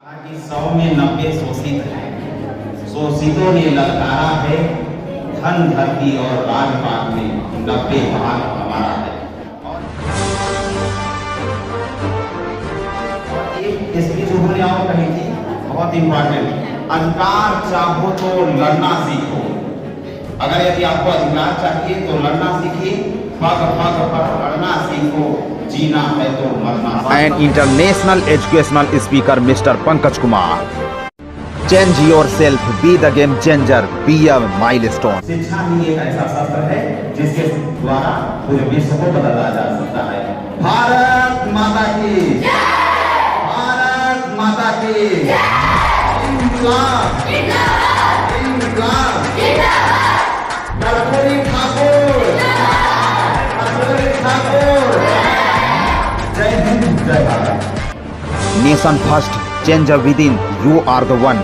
कि 100 में 90 शोषित हैं। शोषितों ने ललकारा है, धन धरती और राजपाट में 90 भाग हमारा है। और एक स्पीच उन्होंने और कही थी, बहुत इंपॉर्टेंट, अधिकार चाहो तो लड़ना सीखो। अगर यदि आपको अधिकार चाहिए तो लड़ना सीखिए, पग पग पर लड़ना सीखो, जीना है तो मरना। And international educational speaker Mr. Pankaj Kumar. Change yourself, be the game changer, be a milestone. शिक्षा ही एक ऐसा शस्त्र है जिसके द्वारा पूरे विश्व को बदला जा सकता है। भारत माता की जय! भारत माता की जय! इंकलाब जिंदाबाद! इंकलाब जिंदाबाद! कर्पूरी ठाकुर जिंदाबाद! कर्पूरी ठाकुर जय हिंद, जय Bharat. Nation first, changer within, you are the one.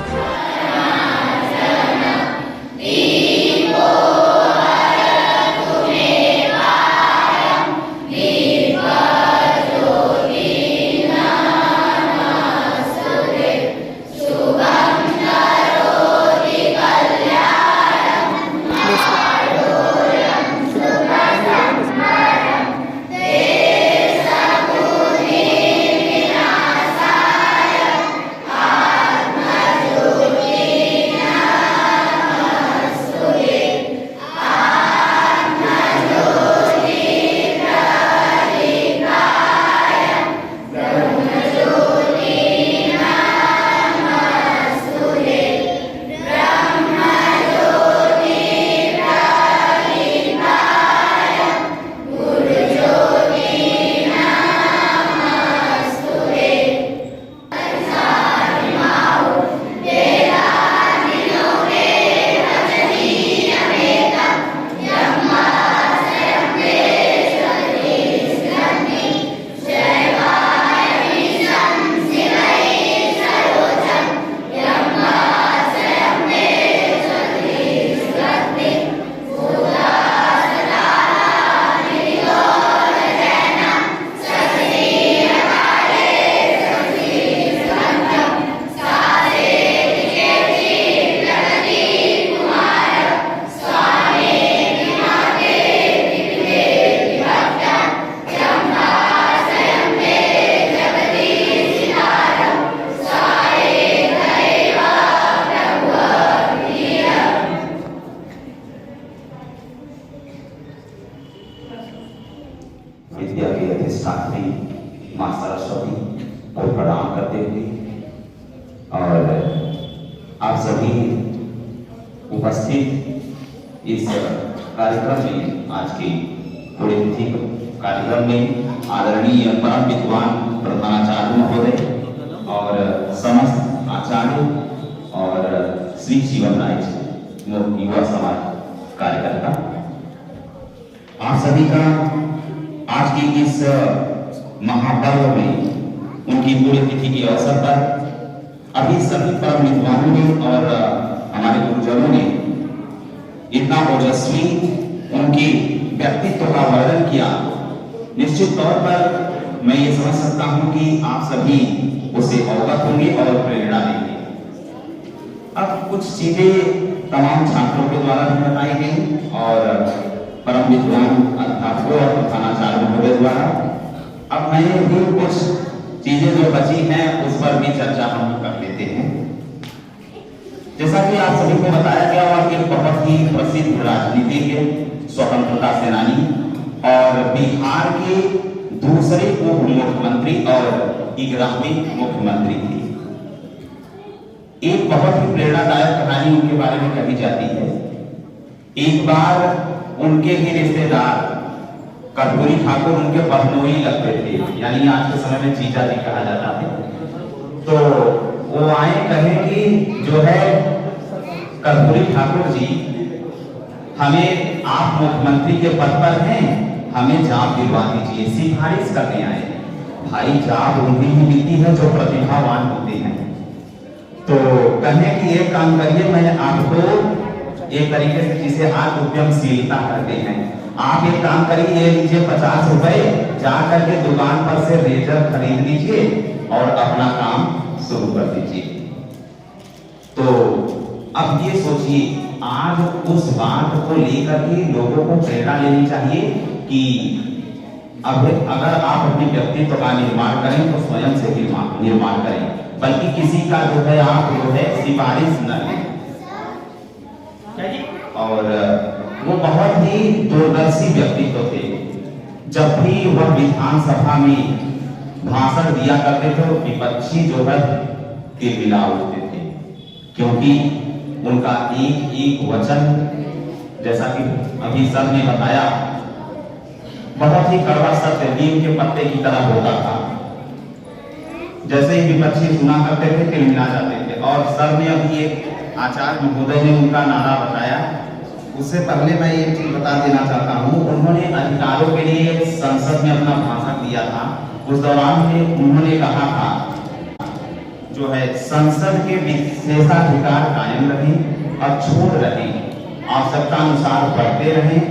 विद्या की अधिष्ठात्री मां सरस्वती को प्रणाम करते हुए और आप सभी उपस्थित इस कार्यक्रम में, आज के पुण्यतिथि कार्यक्रम में आदरणीय परम विद्वान प्रधानाचार्य महोदय और समस्त आचार्य और श्री जीवन राय युवा समाज कार्यकर्ता, आप सभी का आज की इस महापर्व में उनकी पुण्यतिथि के अवसर पर अभी सभी परम विद्वानों ने और हमारे गुरुजनों ने इतना ओजस्वी उनके व्यक्तित्व का वर्णन किया। निश्चित तौर पर मैं ये समझ सकता हूं कि आप सभी उसे अवगत होंगे और प्रेरणा देंगे। अब कुछ चीजें तमाम छात्रों के द्वारा भी बताई गई और परम विद्वान अध्यापकों और प्रधानाचार्य महोदय द्वारा। अब मैं भी कुछ चीजें जो बची हैं उस पर भी चर्चा हम कर लेते हैं। जैसा कि आप सभी को बताया गया और एक बहुत ही प्रसिद्ध राजनीतिज्ञ, स्वतंत्रता सेनानी और बिहार के दूसरे उप मुख्यमंत्री और 11वें मुख्यमंत्री थे। एक बहुत ही प्रेरणादायक कहानी उनके बारे में कही जाती है। एक बार उनके ही रिश्तेदार कर्पूरी ठाकुर उनके बहनोई लगते थे, यानी आज के समय में जीजा जी कहा जाता है। तो वो आए, कहे कि जो है कर्पूरी ठाकुर जी, हमें आप मुख्यमंत्री के पद पर हैं, हमें जाप दिलवा दीजिए, सिफारिश करने आए। भाई, जाप उन्हें ही मिलती है जो प्रतिभावान होते हैं। तो कहने की एक काम करिए, मैं आपको एक तरीके से जिसे आप उद्यमशीलता करते हैं, आप एक काम करिए, ये लीजिए 50 रुपए, जा करके दुकान पर से रेजर खरीद लीजिए और अपना काम शुरू कर दीजिए। तो अब ये सोचिए, आज उस बात को लेकर के लोगों को प्रेरणा लेनी चाहिए कि अब अगर आप अपने व्यक्तित्व का निर्माण करें तो स्वयं से निर्माण करें, बल्कि किसी का जो है आप जो है सिफारिश न लें। और वो बहुत ही दूरदर्शी व्यक्तित्व थे। जब भी वह विधानसभा में भाषण दिया करते थे तो विपक्षी जो है तिलमिला उठते थे, क्योंकि उनका एक एक वचन, जैसा कि अभी सर ने बताया, बहुत ही कड़वा सत्य नीम के पत्ते की तरह होता था। जैसे ही विपक्षी सुना करते थे तिलमिला जाते थे। और सर ने अभी एक आचार्य महोदय ने उनका नारा बताया, उससे पहले मैं एक चीज बता देना चाहता हूँ। उन्होंने अधिकारों के लिए संसद में अपना भाषण दिया था। उस दौरान में उन्होंने कहा था जो है संसद के विशेषाधिकार कायम रहें, अछूत रहें, आवश्यकता अनुसार बढ़ते रहें,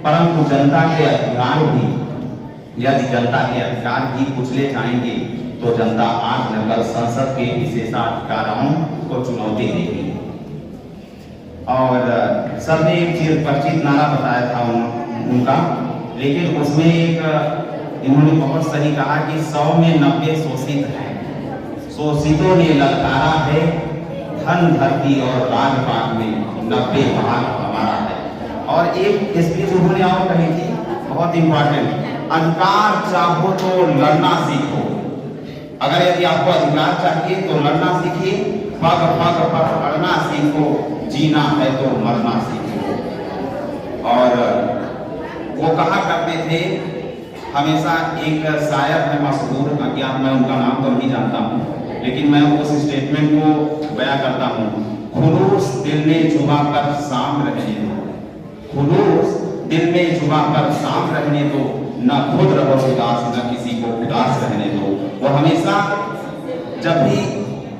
परंतु जनता के अधिकार भी, यदि जनता के अधिकार भी कुचले जाएंगे तो जनता आज न कल संसद के विशेषाधिकारों को चुनौती देगी। और सर ने एक चीज परिचित नारा बताया था उनका, लेकिन उसमें एक इन्होंने बहुत सही कहा कि 100 में 90 शोषित हैं, शोषितों ने ललकारा है, धन धरती और राजपाट में 90 भाग हमारा है। और एक स्पीच उन्होंने और कही थी, बहुत इंपॉर्टेंट, अधिकार चाहो तो लड़ना सीखो। अगर यदि आपको अधिकार चाहिए तो लड़ना सीखिए, पग पग पकड़ना सीखो, जीना है तो मरना सीखो। और वो कहा करते थे हमेशा, एक शायर है मशहूर, अज्ञात, मैं उनका नाम तो नहीं जानता हूँ, लेकिन मैं उस स्टेटमेंट को बयां करता हूँ, खुलूस दिल में जुबा पर शाम रहने दो, खुलूस दिल में जुबा पर शाम रहने दो, न खुद रहो उदास, न किसी को उदास रहने दो। वो हमेशा जब भी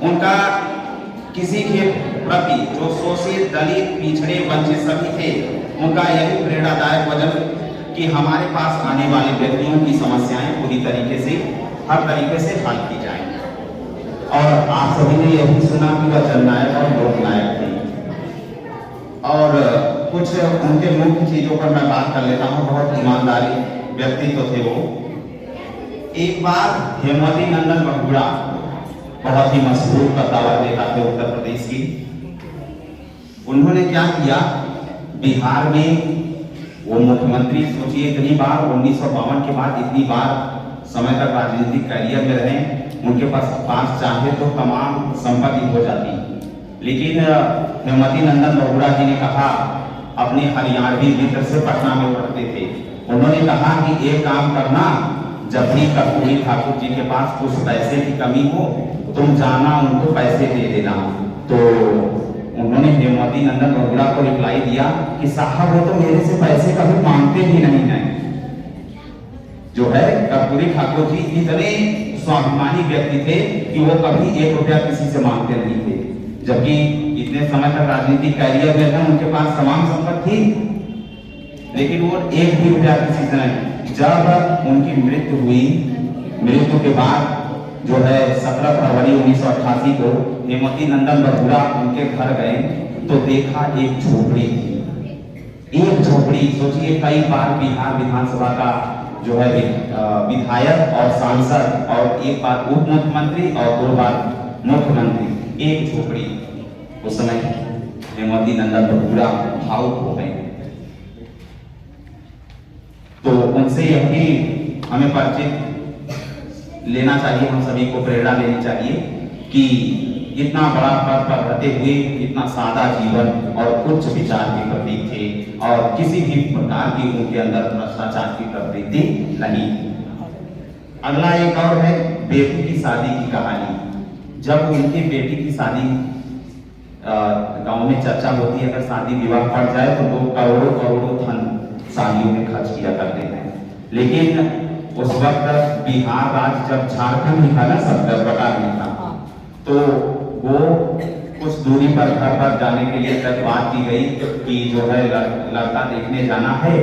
उनका किसी के प्रति, जो शोषित, दलित, पिछड़े, वंचित सभी थे, उनका यही प्रेरणादायक वचन कि हमारे पास आने वाले व्यक्तियों की समस्याएं पूरी तरीके से, हर तरीके से हल की जाए। और आप सभी ने यही सुना कि वह जननायक और लोकनायक थे। और कुछ उनके मुख्य चीजों पर मैं बात कर लेता हूँ। बहुत ईमानदारी व्यक्तित्व थे वो। एक बार हेमवती नंदन बहुगुणा, बहुत ही मशहूर कद्दावर नेता थे उत्तर प्रदेश की, उन्होंने क्या किया, बिहार में वो मुख्यमंत्री, सोचिए इतनी बार 1952 के बाद इतनी बार समय तक राजनीतिक करियर में रहे, उनके पास चाहे तो तमाम संपत्ति हो जाती, लेकिन हेमवती नंदन बहुगुणा जी ने कहा, अपने हरियाणवी मित्र से पटना में पढ़ते थे, उन्होंने कहा कि एक काम करना, जब भी कर्पूरी ठाकुर जी के पास कुछ पैसे की कमी हो, तुम जाना उनको पैसे दे देना। तो उन्होंने हेमवती नंदन बहुगुणा को रिप्लाई दिया कि साहब वो तो मेरे से पैसे कभी मांगते भी नहीं हैं। जो है कर्पूरी ठाकुर जी इतने स्वाभिमानी व्यक्ति थे कि वो कभी 1 रुपया किसी से मांगते नहीं थे, जबकि इतने समय तक राजनीतिक कैरियर में था, उनके पास तमाम संपत्ति थी, लेकिन वो 1 भी रुपया किसी से नहीं। जब उनकी मृत्यु हुई, मृत्यु के बाद जो है 17 फरवरी 1988 को हेमवती नंदन बहुगुणा उनके घर गए तो देखा एक झोपड़ी थी, एक झोपड़ी। सोचिए कई बार बिहार विधानसभा का जो है विधायक और सांसद, और एक बार उप मुख्यमंत्री और 2 बार मुख्यमंत्री, एक झोपड़ी। उस समय हेमवती नंदन बहुगुणा भावुक हो गए। तो उनसे यही हमें परिचित लेना चाहिए, हम सभी को प्रेरणा लेनी चाहिए कि इतना बड़ा पद पर रहते हुए इतना सादा जीवन और उच्च विचार के प्रतीक थे, और किसी भी प्रकार की उनके अंदर भ्रष्टाचार की प्रवृत्ति नहीं। अगला एक और है बेटी की शादी की कहानी। जब उनकी बेटी की शादी गांव में चर्चा होती है, अगर शादी विवाह पड़ जाए तो लोग करोड़ों करोड़ों धन शादियों में खर्च किया करते हैं, लेकिन उस वक्त बिहार राज्य जब झारखंड ही था ना, सब प्रकार में था, तो वो कुछ दूरी पर घर पर जाने के लिए जब बात की गई कि जो है लड़का देखने जाना है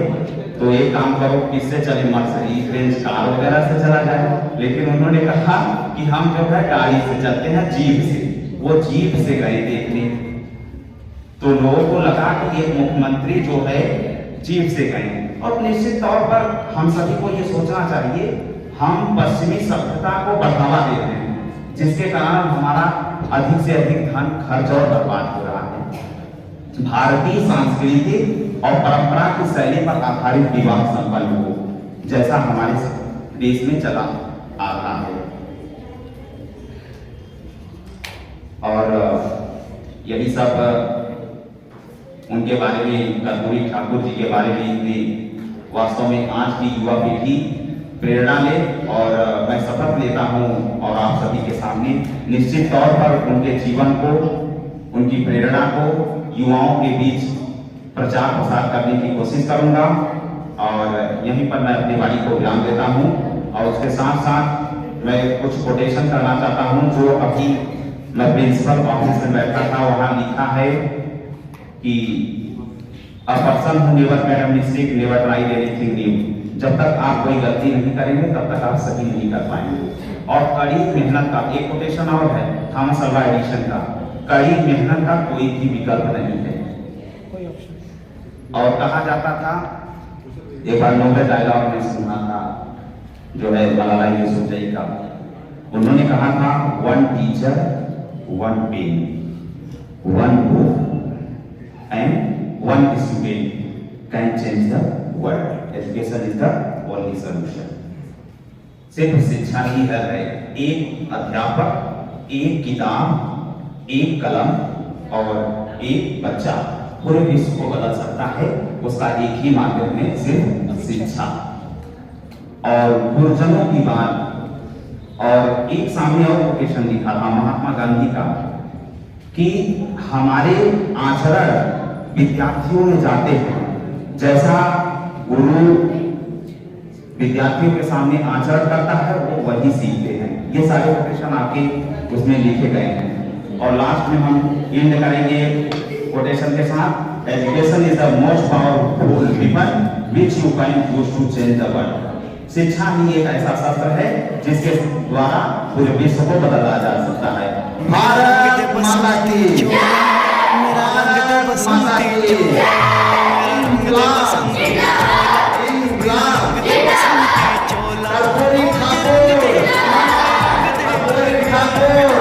तो एक काम करो, किससे चले, मर्सिडीज बेंज कार वगैरह से चला जाए। लेकिन उन्होंने कहा कि हम जो है गाड़ी से चलते हैं, जीप से, वो जीप से गए देखने, तो लोगों को लगा कि एक मुख्यमंत्री जो है जीप से गए। और निश्चित तौर पर हम सभी को ये सोचना चाहिए, हम पश्चिमी सभ्यता को बढ़ावा देते हैं, जिसके कारण हमारा अधिक से अधिक धन खर्च और बर्बाद हो रहा है। भारतीय संस्कृति और परंपरा की शैली पर आधारित विवाह संपन्न हो, जैसा हमारे देश में चला आ रहा है। और यही सब उनके बारे में, कर्पूरी ठाकुर जी के बारे में इतने वास्तव में आज की युवा पीढ़ी प्रेरणा ले। और मैं शपथ लेता हूं और आप सभी के सामने निश्चित तौर पर उनके जीवन को, उनकी प्रेरणा को युवाओं के बीच प्रचार प्रसार करने की कोशिश करूंगा। और यहीं पर मैं अपनी वाणी को विराम देता हूं और उसके साथ साथ मैं कुछ कोटेशन करना चाहता हूं जो अभी मैं प्रिंसिपल ऑफिस में बैठा था, वहां लिखा है कि a person who never made a mistake never tried anything new. जब तक आप कोई गलती नहीं करेंगे तब तक आप सही नहीं कर पाएंगे। और कड़ी मेहनत का एक कोटेशन और है थॉमस अल्वा एडिसन का, कड़ी मेहनत का कोई भी विकल्प नहीं है। और कहा जाता था, एक बार नोबेल डायलॉग में सुना था जो है मलाला यूसुफजई का, उन्होंने कहा था, one teacher one pen, one book and one student can change the world. Education is the only solution. सिर्फ शिक्षा ही हल है। एक अध्यापक, एक किताब, एक कलम और एक बच्चा पूरे विश्व को बदल सकता है। उसका एक ही माध्यम है, सिर्फ शिक्षा। और गुरुजनों की बात, और एक सामने और कोटेशन लिखा था महात्मा गांधी का कि हमारे आचरण विद्यार्थियों में जाते हैं, जैसा गुरु विद्यार्थियों के सामने आचरण करता है वो वही सीखते हैं। ये सारे कोटेशन आपके उसमें लिखे गए हैं। और लास्ट में हम एंड करेंगे कोटेशन के साथ, education is the most powerful weapon which you can use to change the world. शिक्षा ही एक ऐसा शस्त्र है जिसके द्वारा पूरे विश्व को बदला जा सकता है। भारत माता की, भारत माता की, कर्पूरी ठाकुर, कर्पूरी ठाकुर,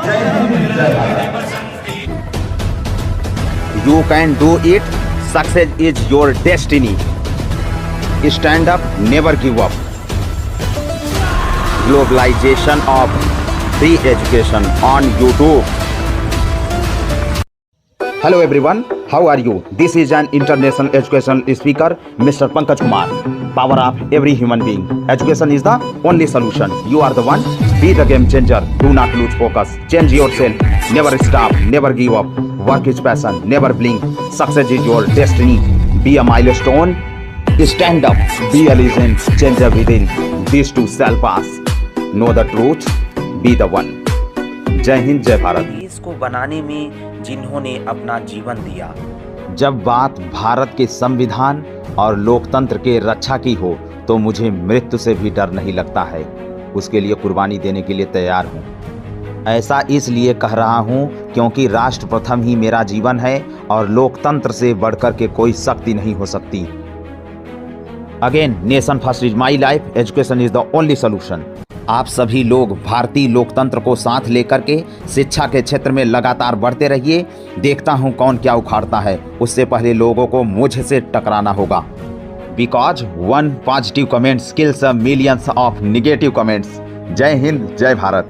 जय हिंद जय Bharat. You can do it. Success is your destiny. Stand up, never give up. Globalization of free education on YouTube. Hello everyone, how are you? This is an international educational speaker, Mr. Pankaj Kumar. Power of every human being. Education is the only solution. You are the one. Be the game changer. Do not lose focus. Change yourself. Never stop. Never give up. Work is passion. Never blink. Success is your destiny. Be a milestone. Stand up. Be a legend. Changer within. These two shall pass. Know the truth. Be the one. जय हिंद जय भारत। देश को बनाने में जिन्होंने अपना जीवन दिया। जब बात भारत के संविधान और लोकतंत्र के रक्षा की हो तो मुझे मृत्यु से भी डर नहीं लगता है। उसके लिए कुर्बानी देने के लिए तैयार हूँ। ऐसा इसलिए कह रहा हूँ क्योंकि राष्ट्र प्रथम ही मेरा जीवन है और लोकतंत्र से बढ़कर के कोई शक्ति नहीं हो सकती। Again, nation first is my life, education is the only solution. आप सभी लोग भारतीय लोकतंत्र को साथ लेकर के शिक्षा के क्षेत्र में लगातार बढ़ते रहिए। देखता हूं कौन क्या उखाड़ता है। उससे पहले लोगों को मुझसे टकराना होगा। Because one positive comments kills millions of negative comments. जय हिंद जय भारत।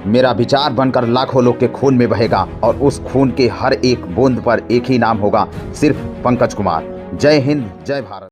मेरा विचार बनकर लाखों लोग के खून में बहेगा और उस खून के हर एक बूंद पर एक ही नाम होगा, सिर्फ पंकज कुमार। जय हिंद जय भारत।